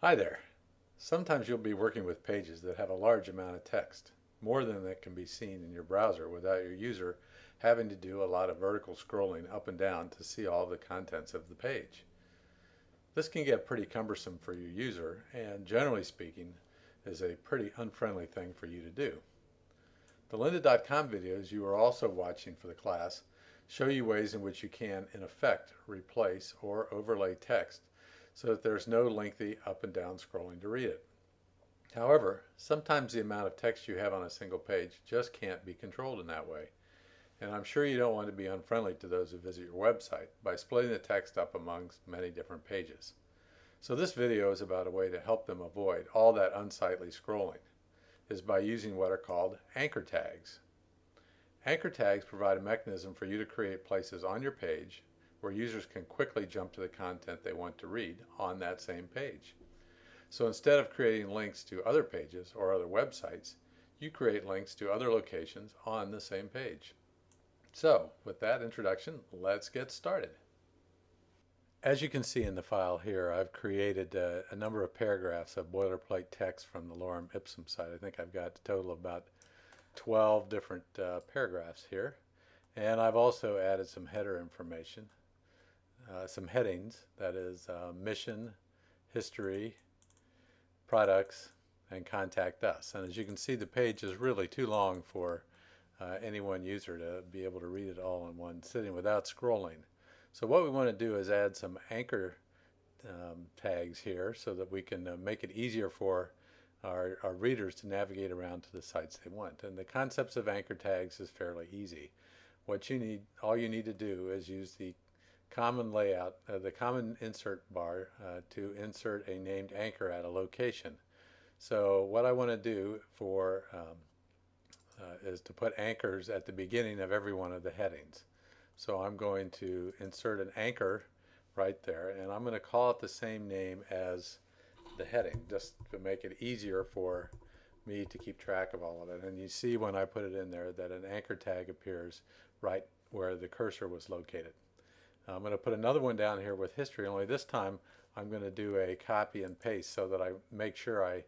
Hi there. Sometimes you'll be working with pages that have a large amount of text, more than that can be seen in your browser without your user having to do a lot of vertical scrolling up and down to see all the contents of the page. This can get pretty cumbersome for your user and, generally speaking, is a pretty unfriendly thing for you to do. The lynda.com videos you are also watching for the class show you ways in which you can, in effect, replace or overlay text so that there's no lengthy up and down scrolling to read it. However, sometimes the amount of text you have on a single page just can't be controlled in that way. And I'm sure you don't want to be unfriendly to those who visit your website by splitting the text up amongst many different pages. So this video is about a way to help them avoid all that unsightly scrolling, is by using what are called anchor tags. Anchor tags provide a mechanism for you to create places on your page where users can quickly jump to the content they want to read on that same page. So instead of creating links to other pages or other websites, you create links to other locations on the same page. So with that introduction, let's get started. As you can see in the file here, I've created a number of paragraphs of boilerplate text from the Lorem Ipsum site. I think I've got a total of about 12 different paragraphs here. And I've also added some header information, some headings, that is mission, history, products, and contact us. And as you can see, the page is really too long for any one user to be able to read it all in one sitting without scrolling. So what we want to do is add some anchor tags here so that we can make it easier for our readers to navigate around to the sites they want. And the concepts of anchor tags is fairly easy. All you need to do is use the common layout, the common insert bar to insert a named anchor at a location. So what I want to do is to put anchors at the beginning of every one of the headings. So I'm going to insert an anchor right there, and I'm going to call it the same name as the heading, just to make it easier for me to keep track of all of it. And you see when I put it in there that an anchor tag appears right where the cursor was located. I'm going to put another one down here with history, only this time I'm going to do a copy and paste so that I make sure I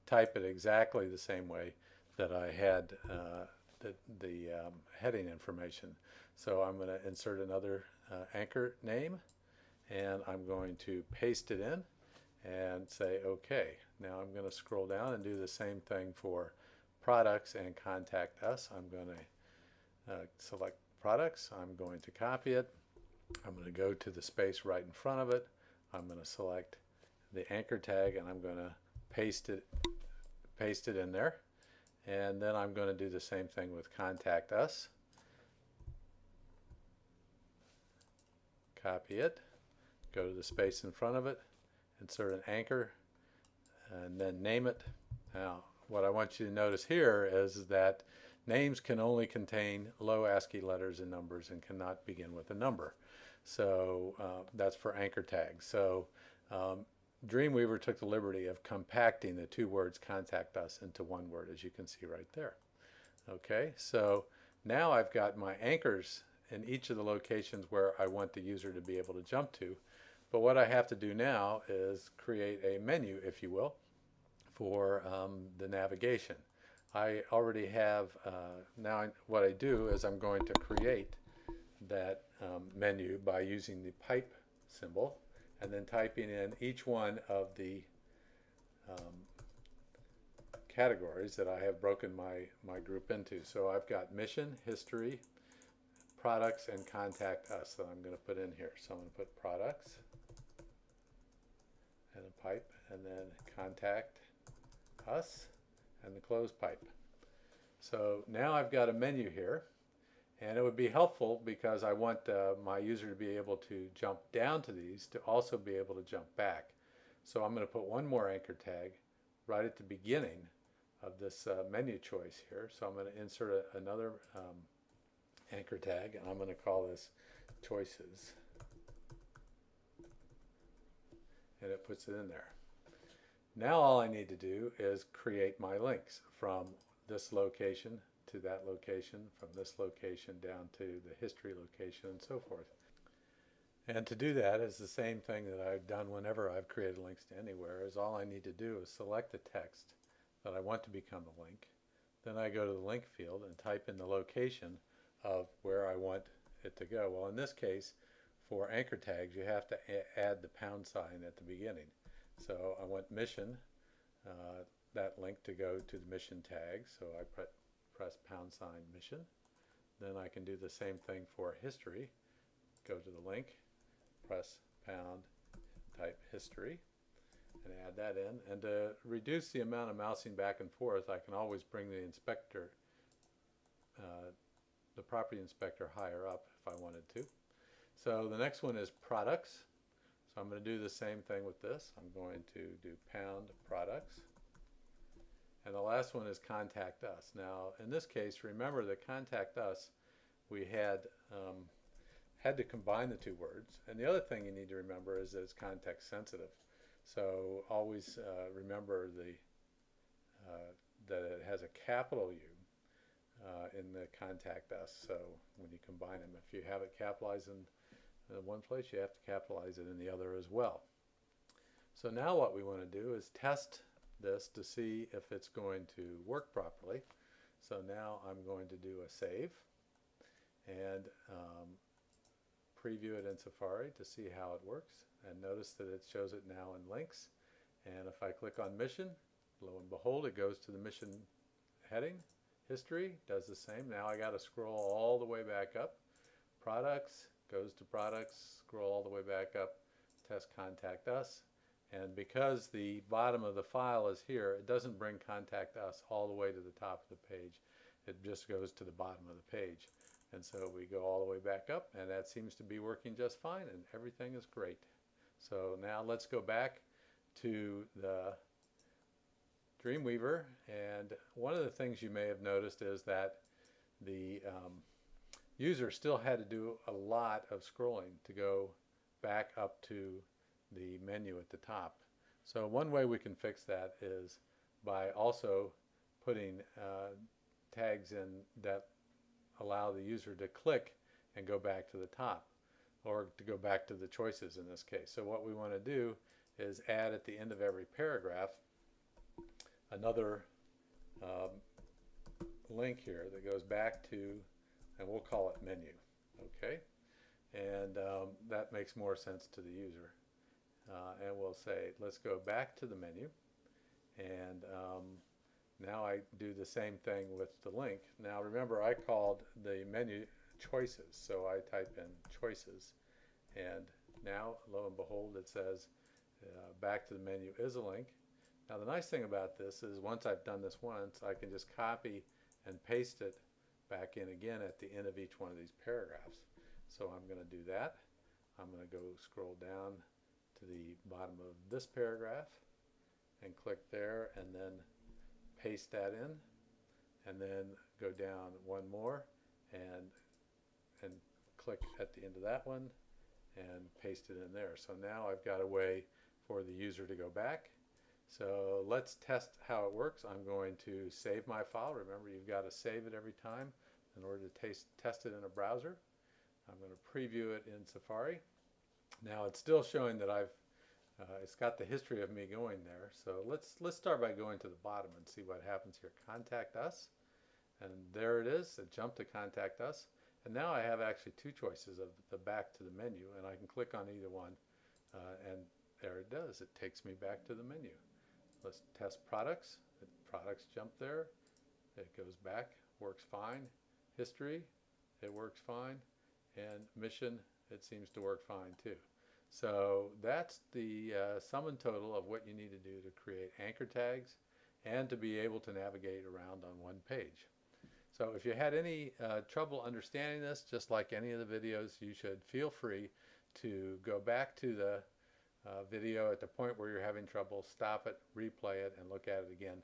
type it exactly the same way that I had the heading information. So I'm going to insert another anchor name, and I'm going to paste it in and say OK. Now I'm going to scroll down and do the same thing for products and contact us. I'm going to select products. I'm going to copy it. I'm going to go to the space right in front of it. I'm going to select the anchor tag, and I'm going to paste it in there. And then I'm going to do the same thing with contact us. Copy it, go to the space in front of it, insert an anchor, and then name it. Now, what I want you to notice here is that names can only contain low ASCII letters and numbers and cannot begin with a number. So that's for anchor tags. So Dreamweaver took the liberty of compacting the two words contact us into one word, as you can see right there. Okay, so now I've got my anchors in each of the locations where I want the user to be able to jump to. But what I have to do now is create a menu, if you will, for the navigation. I already have, what I do is I'm going to create that menu by using the pipe symbol and then typing in each one of the categories that I have broken my group into. So I've got mission, history, products, and contact us that I'm going to put in here. So I'm going to put products and a pipe, and then contact us and the closed pipe. So now I've got a menu here, and it would be helpful because I want my user to be able to jump down to these to also be able to jump back. So I'm going to put one more anchor tag right at the beginning of this menu choice here. So I'm going to insert another anchor tag, and I'm going to call this choices, and it puts it in there. Now all I need to do is create my links from this location to that location, from this location down to the history location, and so forth. And to do that is the same thing that I've done whenever I've created links to anywhere, is all I need to do is select the text that I want to become a link. Then I go to the link field and type in the location of where I want it to go. Well, in this case, for anchor tags, you have to add the pound sign at the beginning. So I want mission, that link to go to the mission tag. So I press pound sign mission. Then I can do the same thing for history. Go to the link, press pound, type history, and add that in. And to reduce the amount of mousing back and forth, I can always bring the inspector, the property inspector higher up if I wanted to. So the next one is products. So I'm going to do the same thing with this. I'm going to do pound products. And the last one is contact us. Now in this case, remember that contact us, we had to combine the two words. And the other thing you need to remember is that it's context sensitive. So always remember that it has a capital U in the contact us. So when you combine them, if you have it capitalized in one place, you have to capitalize it in the other as well. So now what we want to do is test this to see if it's going to work properly. So now I'm going to do a save and preview it in Safari to see how it works, and notice that it shows it now in links. And if I click on mission, lo and behold, it goes to the mission heading. History does the same. Now I got to scroll all the way back up. Products goes to products, scroll all the way back up, test contact us. And because the bottom of the file is here, it doesn't bring contact us all the way to the top of the page. It just goes to the bottom of the page. And so we go all the way back up, and that seems to be working just fine, and everything is great. So now let's go back to the Dreamweaver, and one of the things you may have noticed is that the user still had to do a lot of scrolling to go back up to the menu at the top. So one way we can fix that is by also putting tags in that allow the user to click and go back to the top, or to go back to the choices in this case. So what we want to do is add at the end of every paragraph another link here that goes back to, and we'll call it menu, okay? And that makes more sense to the user. And we'll say, let's go back to the menu, and now I do the same thing with the link. Now remember, I called the menu choices, so I type in choices, and now lo and behold it says back to the menu is a link. Now the nice thing about this is once I've done this once, I can just copy and paste it back in again at the end of each one of these paragraphs. So I'm going to do that. I'm going to go scroll down to the bottom of this paragraph and click there, and then paste that in, and then go down one more and click at the end of that one and paste it in there. So now I've got a way for the user to go back. So let's test how it works. I'm going to save my file. Remember, you've got to save it every time in order to test it in a browser. I'm going to preview it in Safari. Now it's still showing that it's got the history of me going there. So let's start by going to the bottom and see what happens here. Contact us, and there it is. It jumped to contact us, and now I have actually two choices of the back to the menu, and I can click on either one, and there it does. It takes me back to the menu. Let's test products. The products jump there. It goes back, works fine. History, it works fine, and mission, it seems to work fine too. So that's the sum and total of what you need to do to create anchor tags and to be able to navigate around on one page. So if you had any trouble understanding this, just like any of the videos, you should feel free to go back to the video at the point where you're having trouble, stop it, replay it, and look at it again.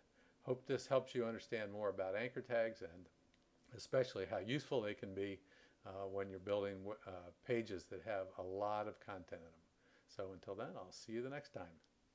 Hope this helps you understand more about anchor tags, and especially how useful they can be when you're building pages that have a lot of content in them. So until then, I'll see you the next time.